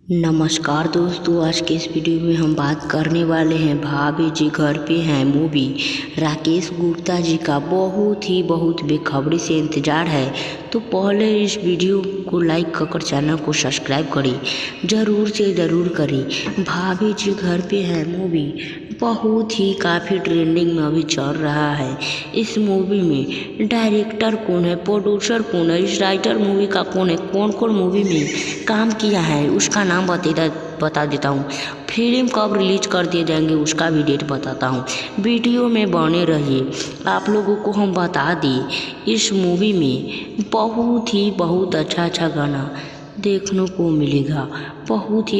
नमस्कार दोस्तों, आज के इस वीडियो में हम बात करने वाले हैं भाभी जी घर पे हैं मूवी। राकेश गुप्ता जी का बहुत बेखबरी से इंतज़ार है, तो पहले इस वीडियो को लाइक कर चैनल को सब्सक्राइब करें, ज़रूर से ज़रूर करें। भाभी जी घर पे हैं मूवी बहुत ही काफ़ी ट्रेंडिंग में अभी चल रहा है। इस मूवी में डायरेक्टर कौन है, प्रोड्यूसर कौन है, इस राइटर मूवी का कौन है, कौन कौन मूवी में काम किया है उसका नाम बता देता हूँ। फिल्म कब रिलीज कर दिए जाएंगे उसका भी डेट बताता हूँ। वीडियो में बने रहिए। आप लोगों को हम बता दें, इस मूवी में बहुत अच्छा गाना देखने को मिलेगा। बहुत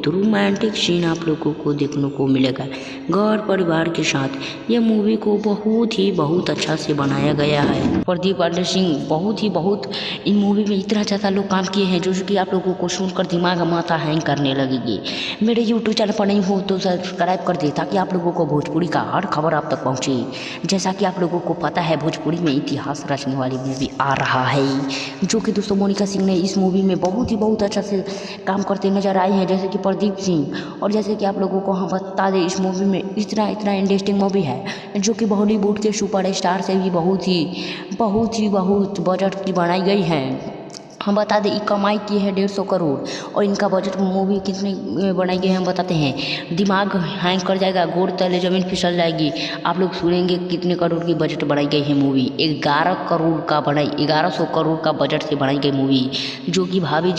रोमांटिक सीन आप लोगों को देखने को मिलेगा। घर परिवार के साथ ये मूवी को बहुत अच्छा से बनाया गया है। प्रदीप पांडे सिंह बहुत इन मूवी में इतना ज़्यादा लोग काम किए हैं जो कि आप लोगों को सुनकर दिमाग माथा हैंग करने लगेगी। मेरे यूट्यूब चैनल पर नहीं हो तो सब्सक्राइब कर दे, ताकि आप लोगों को भोजपुरी का हर खबर आप तक पहुँचे। जैसा कि आप लोगों को पता है, भोजपुरी में इतिहास रचने वाली मूवी आ रहा है, जो कि दोस्तों मोनिका सिंह ने इस मूवी में बहुत अच्छा से काम करते नजर आए हैं, जैसे कि प्रदीप सिंह। और जैसे कि आप लोगों को हम बता दें, इस मूवी में इतना इंटरेस्टिंग मूवी है जो कि बॉलीवुड के सुपर स्टार से भी बहुत बजट की बनाई गई है। हम बता दें, कमाई की है 150 करोड़, और इनका बजट मूवी कितनी बनाई गई है हम बताते हैं। दिमाग हैंग कर जाएगा, गोड़ तले जमीन फिसल जाएगी। आप लोग सुनेंगे कितने करोड़ की बजट बनाई गई है मूवी। 1100 करोड़ का बजट से बनाई गई मूवी, जो कि भाभी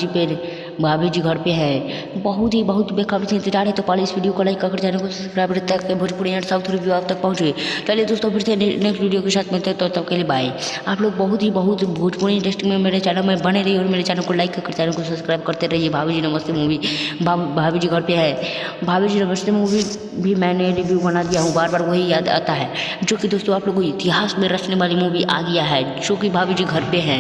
जी घर पे है। बहुत बेखबरी से इंतजार है, तो पहले इस वीडियो को लाइक कर चैनल को सब्सक्राइब करते हैं, भोजपुरी एंड साउथ रिव्यू आप तक पहुँचे। चलिए दोस्तों, फिर से नेक्स्ट वीडियो के साथ मिलते हैं, तो तब के लिए बाय। आप लोग बहुत भोजपुरी इंडस्ट्री में मेरे चैनल में बने रहिए और मेरे चैनल को लाइक कर चैनल को सब्सक्राइब करते रहिए। भाभी जी नमस्ते मूवी, भाभी जी घर पे है। भाभी जी नमस्ते मूवी भी मैंने रिव्यू बना दिया हूँ, बार वही याद आता है, जो कि दोस्तों आप लोगों को इतिहास में रचने वाली मूवी आ गया है, जो कि भाभी जी घर पे हैं।